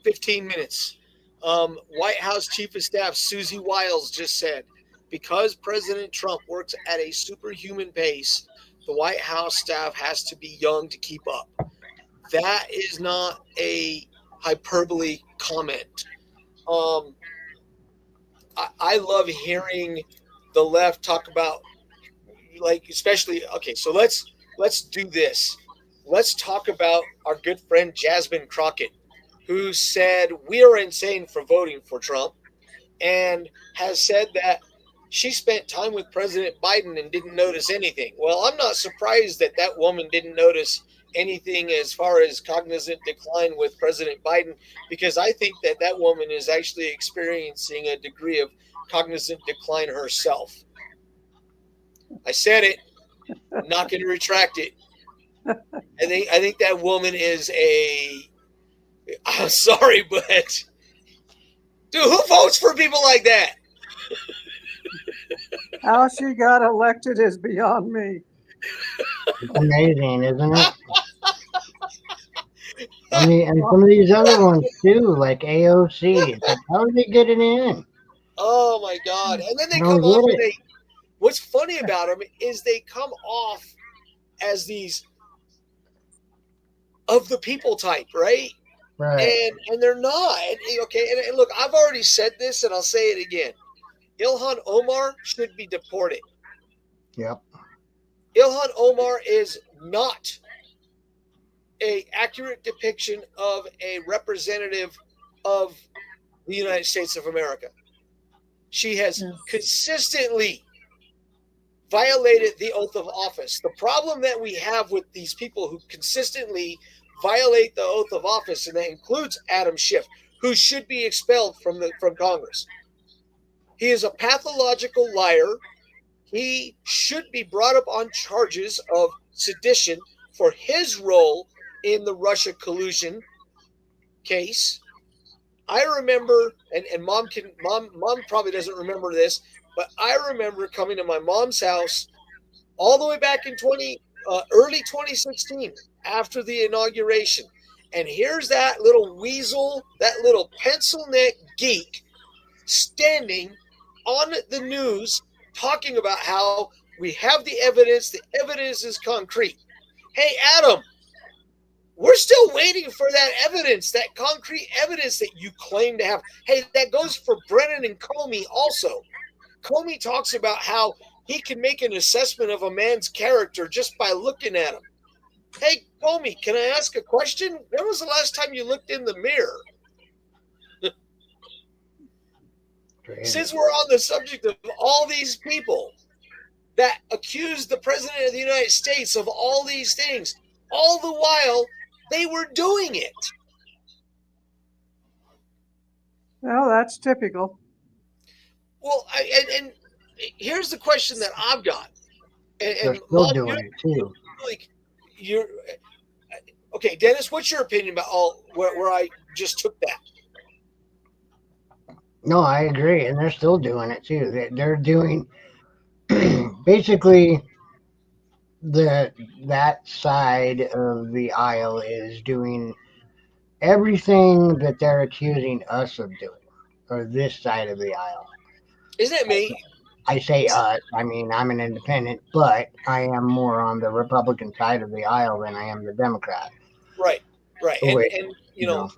15 minutes. White House Chief of Staff Susie Wiles just said, because President Trump works at a superhuman pace, the White House staff has to be young to keep up. That is not a hyperbole comment. I love hearing the left talk about, like, especially, okay, so let's do this. Let's talk about our good friend Jasmine Crockett, who said we are insane for voting for Trump, and has said that she spent time with President Biden and didn't notice anything. Well, I'm not surprised that that woman didn't notice anything as far as cognizant decline with President Biden, because I think that that woman is actually experiencing a degree of cognizant decline herself. I said it. I'm not going to retract it. I think that woman is I'm sorry, but dude, who votes for people like that? How she got elected is beyond me. It's amazing, isn't it? And some of these other ones too, like AOC. It's like, how are they getting in? Oh my God! And then they come off and what's funny about them is they come off as these of the people type, right? Right. And they're not. Okay, and look, I've already said this, and I'll say it again. Ilhan Omar should be deported. Yep. Ilhan Omar is not an accurate depiction of a representative of the United States of America. She has consistently violated the oath of office. The problem that we have with these people who consistently violate the oath of office, and that includes Adam Schiff, who should be expelled from Congress. He is a pathological liar. He should be brought up on charges of sedition for his role in the Russia collusion case. I remember, and mom probably doesn't remember this, but I remember coming to my mom's house all the way back in early 2016 after the inauguration. And here's that little weasel, that little pencil neck geek standing on the news talking about how we have the evidence is concrete. Hey, Adam, we're still waiting for that evidence, that concrete evidence that you claim to have. Hey, that goes for Brennan and Comey also. Comey talks about how he can make an assessment of a man's character just by looking at him. Hey, Comey, can I ask a question? When was the last time you looked in the mirror? Since we're on the subject of all these people, that accused the president of the United States of all these things, all the while they were doing it. Well, that's typical. Well, and here's the question that I've got, They're and still Mom, doing it too. you're okay, Dennis. What's your opinion about where I just took that? No, I agree, and they're still doing it too. They're doing basically that side of the aisle is doing everything that they're accusing us of doing, or this side of the aisle. Isn't it me? I say us. I mean, I'm an independent, but I am more on the Republican side of the aisle than I am the Democrat. Right. Which, And you know,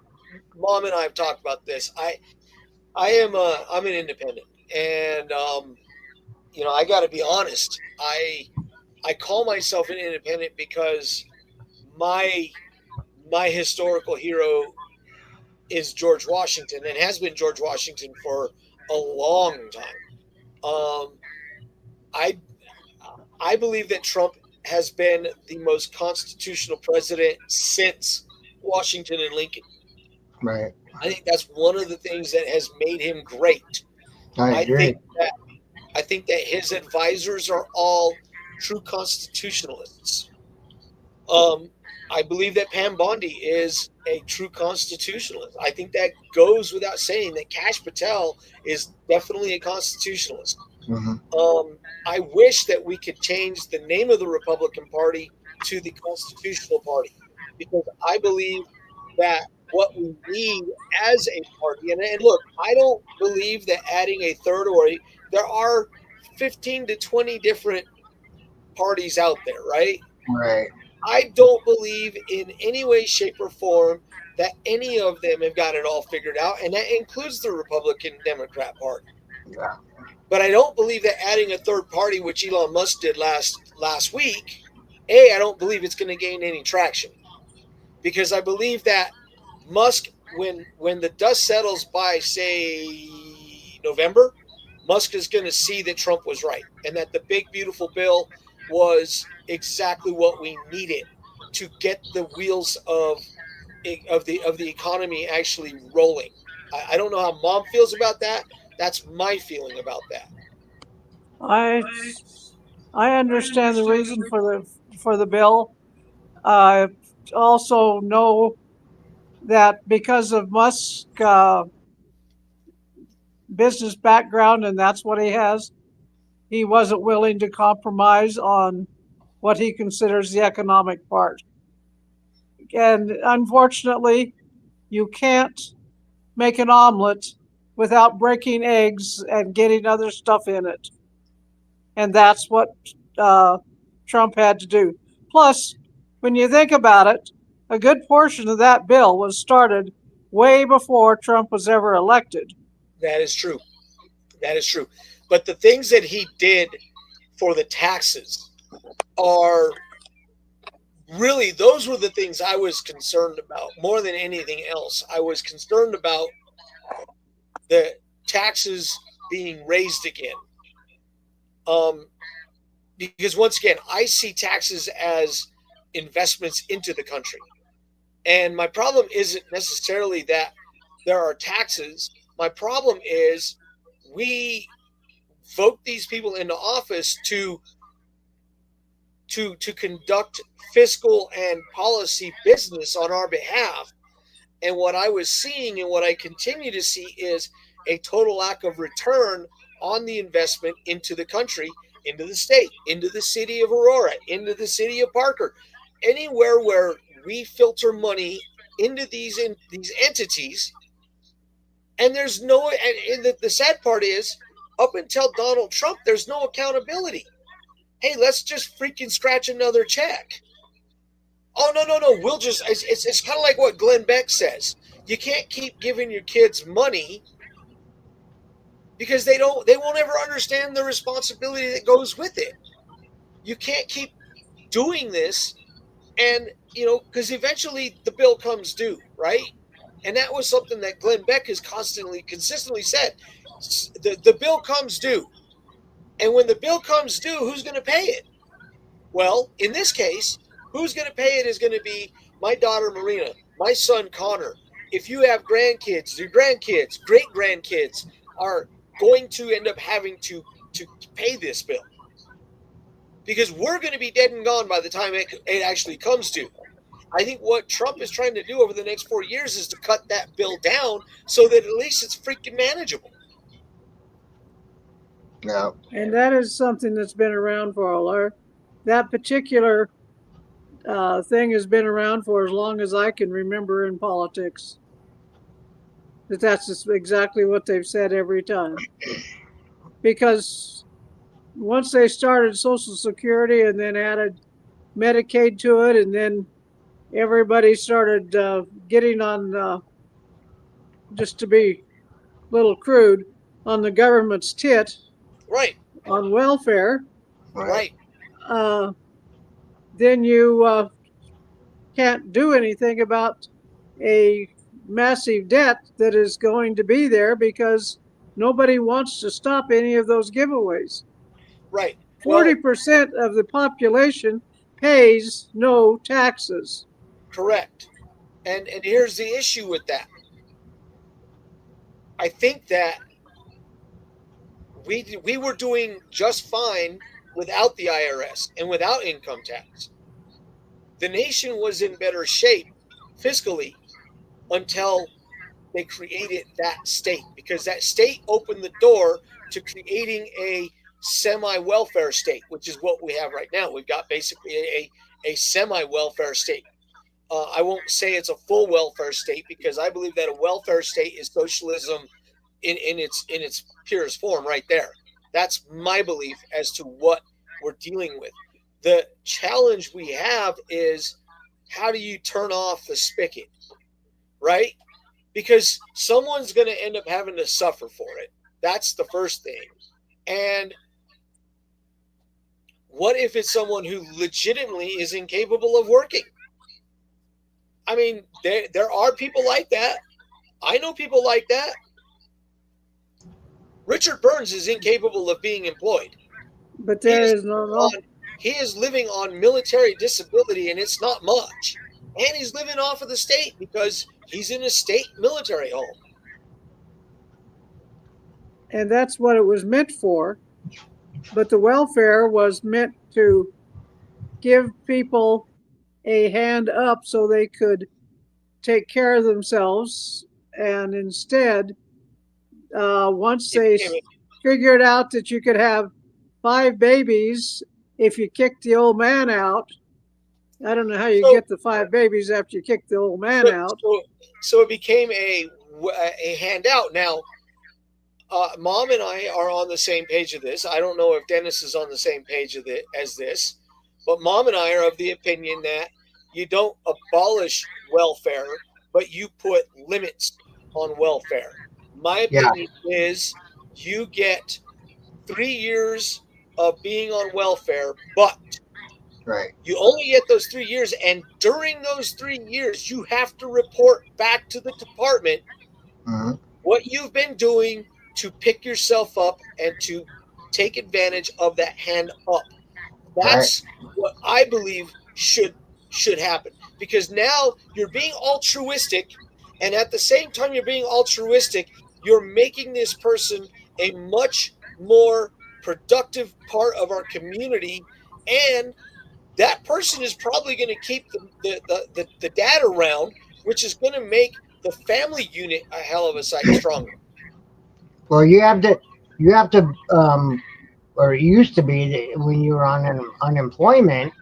Mom and I have talked about this. I'm an independent, and you know, I got to be honest. I call myself an independent because my historical hero is George Washington, and has been George Washington for a long time. I believe that Trump has been the most constitutional president since Washington and Lincoln. right. I think that's one of the things that has made him great. I agree. I think that his advisors are all true constitutionalists. I believe that Pam Bondi is a true constitutionalist. I think that goes without saying that Kash Patel is definitely a constitutionalist. I wish that we could change the name of the Republican Party to the Constitutional Party, because I believe that what we need as a party, and look, I don't believe that adding a third, or there are 15 to 20 different parties out there, right? Right. I don't believe in any way, shape, or form that any of them have got it all figured out, and that includes the Republican Democrat Party. Yeah. But I don't believe that adding a third party, which Elon Musk did last week, I don't believe it's going to gain any traction, because I believe that Musk, when the dust settles by, say, November, Musk is going to see that Trump was right, and that the big beautiful bill was exactly what we needed to get the wheels of the economy actually rolling. I don't know how Mom feels about that. That's my feeling about that. I understand the reason for the bill. I also know that because of Musk's business background, and that's what he has, he wasn't willing to compromise on what he considers the economic part. And unfortunately, you can't make an omelet without breaking eggs and getting other stuff in it. And that's what Trump had to do. Plus, when you think about it, a good portion of that bill was started way before Trump was ever elected. That is true. That is true. But the things that he did for the taxes are really, those were the things I was concerned about more than anything else. I was concerned about the taxes being raised again. Because once again, I see taxes as investments into the country. And my problem isn't necessarily that there are taxes. My problem is we vote these people into office to conduct fiscal and policy business on our behalf. And what I was seeing, and what I continue to see, is a total lack of return on the investment into the country, into the state, into the city of Aurora, into the city of Parker, anywhere where we filter money into these entities. And there's no, and the sad part is, up until Donald Trump, there's no accountability. Hey, let's just freaking scratch another check. Oh, no. We'll just, it's kind of like what Glenn Beck says. You can't keep giving your kids money because they won't ever understand the responsibility that goes with it. You can't keep doing this, and, because eventually the bill comes due, right? And that was something that Glenn Beck has consistently said. The bill comes due. And when the bill comes due, who's going to pay it? Well, in this case, who's going to pay it is going to be my daughter Marina, my son Connor. If you have grandkids, your grandkids, great grandkids are going to end up having to pay this bill, because we're going to be dead and gone by the time it actually comes due. I think what Trump is trying to do over the next 4 years is to cut that bill down so that at least it's freaking manageable. Yeah. And that is something that's been around for a while. That particular thing has been around for as long as I can remember in politics. That's just exactly what they've said every time. Because once they started Social Security and then added Medicaid to it, and then everybody started getting on, just to be a little crude, on the government's tit, right, on welfare, right. Then you can't do anything about a massive debt that is going to be there because nobody wants to stop any of those giveaways. Right. 40% of the population pays no taxes. Correct. And here's the issue with that. I think that we were doing just fine without the IRS and without income tax. The nation was in better shape fiscally until they created that state, because that state opened the door to creating a semi-welfare state, which is what we have right now. We've got basically a semi-welfare state. I won't say it's a full welfare state, because I believe that a welfare state is socialism in its purest form right there. That's my belief as to what we're dealing with. The challenge we have is, how do you turn off the spigot, right? Because someone's going to end up having to suffer for it. That's the first thing. And what if it's someone who legitimately is incapable of working? I mean, there are people like that. I know people like that. Richard Burns is incapable of being employed. But there is no. He is living on military disability, and it's not much. And he's living off of the state because he's in a state military home. And that's what it was meant for. But the welfare was meant to give people a hand up so they could take care of themselves. And instead, once they figured out that you could have 5 babies if you kick the old man out, I don't know how you get the 5 babies after you kick the old man out. So it became a handout. Now, Mom and I are on the same page of this. I don't know if Dennis is on the same page of it as this, but Mom and I are of the opinion that you don't abolish welfare, but you put limits on welfare. My opinion is you get 3 years of being on welfare, but you only get those 3 years, and during those 3 years, you have to report back to the department what you've been doing to pick yourself up and to take advantage of that hand up. That's what I believe should happen, because now you're being altruistic, and at the same time you're being altruistic, you're making this person a much more productive part of our community, and that person is probably going to keep the dad around, which is going to make the family unit a hell of a sight stronger. Well, you have to, or it used to be that when you were on unemployment,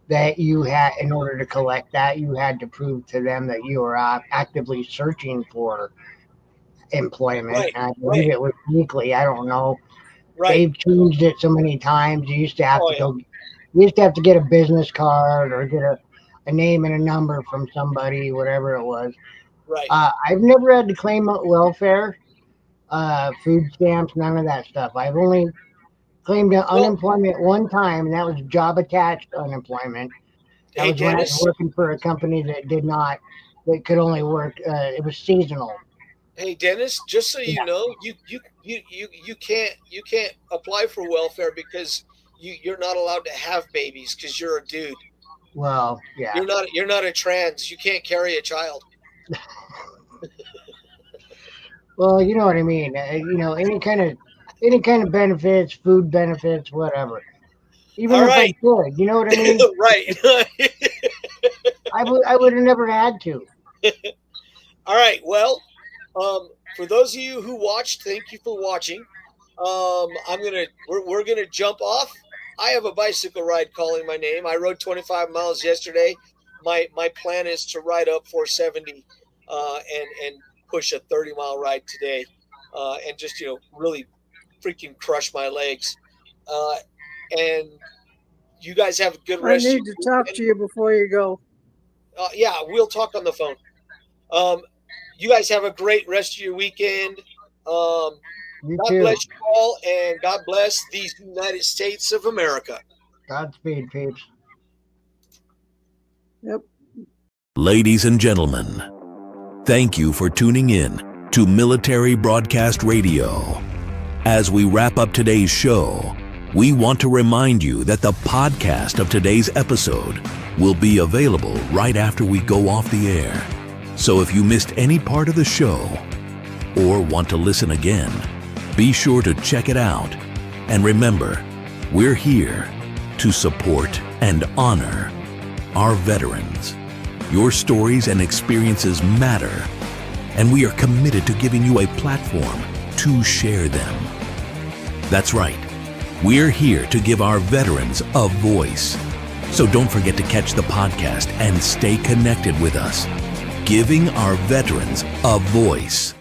that you had, in order to collect that, you had to prove to them that you were actively searching for employment. I believe it was weekly. I don't know. They've changed it so many times. You used to have to go. You used to have to get a business card or get a name and a number from somebody, whatever it was. Right. I've never had to claim welfare, food stamps, none of that stuff. I've only claimed unemployment one time, and that was job attached unemployment. That was when I was working for a company that could only work. It was seasonal. Hey Dennis, just so you know, you can't apply for welfare because you're not allowed to have babies because you're a dude. Well, yeah. You're not a trans. You can't carry a child. Well, you know what I mean. Any kind of benefits, food benefits, whatever. Even All if I right. could, you know what I mean. Right. I would have never had to. All right. Well, for those of you who watched, thank you for watching. We're gonna jump off. I have a bicycle ride calling my name. I rode 25 miles yesterday. My plan is to ride up 470 and push a 30-mile ride today, and just really freaking crush my legs. And you guys have a good I rest. need to talk to you before you go. Yeah, we'll talk on the phone. You guys have a great rest of your weekend. God bless you all, and God bless these United States of America. Godspeed, peeps. Yep. Ladies and gentlemen, thank you for tuning in to Military Broadcast Radio. As we wrap up today's show, we want to remind you that the podcast of today's episode will be available right after we go off the air. So if you missed any part of the show or want to listen again, be sure to check it out. And remember, we're here to support and honor our veterans. Your stories and experiences matter, and we are committed to giving you a platform to share them. That's right. We're here to give our veterans a voice. So don't forget to catch the podcast and stay connected with us. Giving our veterans a voice.